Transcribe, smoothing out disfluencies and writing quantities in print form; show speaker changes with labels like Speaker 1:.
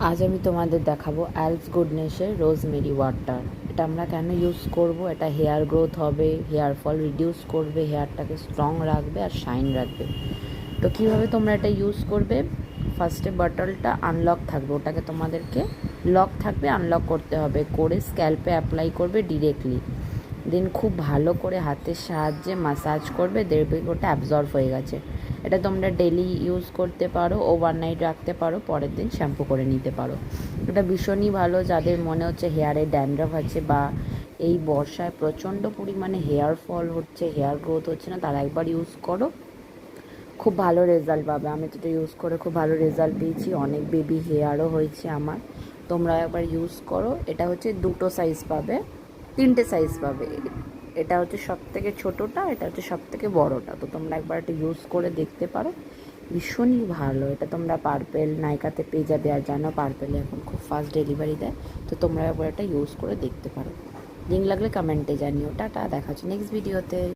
Speaker 1: আজ আমি তোমাদের দেখাবো অ্যালস গুডনেসের রোজমেরি ওয়াটার। এটা আমরা কেন ইউজ করব? এটা হেয়ার গ্রোথ হবে, হেয়ার ফল রিডিউস করবে, হেয়ারটাকে স্ট্রং রাখবে আর শাইন রাখবে। তো কীভাবে তোমরা এটা ইউজ করবে? ফার্স্টে বটলটা আনলক থাকবে, ওটাকে তোমাদেরকে লক থাকবে আনলক করতে হবে, করে স্ক্যাল্পে অ্যাপ্লাই করবে ডিরেক্টলি। দেন খুব ভালো করে হাতের সাহায্যে মাসাজ করবে, দেখবে ওটা অ্যাবজর্ব হয়ে গেছে। এটা তোমরা ডেলি ইউজ করতে পারো, ওভারনাইট রাখতে পারো, পরের দিন শ্যাম্পু করে নিতে পারো। এটা ভীষণই ভালো যাদের মনে হচ্ছে হেয়ারে ড্যান্ড্রাফ আছে বা এই বর্ষায় প্রচণ্ড পরিমাণে হেয়ার ফল হচ্ছে, হেয়ার গ্রোথ হচ্ছে না, তারা একবার ইউজ করো, খুব ভালো রেজাল্ট পাবে। আমি তো এটা ইউজ করে খুব ভালো রেজাল্ট পেয়েছি, অনেক বেবি হেয়ারও হয়েছে আমার। তোমরা একবার ইউজ করো। এটা হচ্ছে দুটো সাইজ পাবে, তিনটে সাইজ পাবে। এটা হচ্ছে সব থেকে ছোটোটা, এটা হচ্ছে সব থেকে বড়োটা। তো তোমরা একবার এটা ইউজ করে দেখতে পারো, ভীষণই ভালো। এটা তোমরা পার্পেল নাইকাতে পেয়ে যাবে, আর জানো পার্পেলে এখন খুব ফাস্ট ডেলিভারি দেয়। তো তোমরা একবার এটা ইউজ করে দেখতে পারো। লিঙ্ক লাগলে কমেন্টে জানিও। টাটা, দেখা হচ্ছে নেক্সট ভিডিওতে।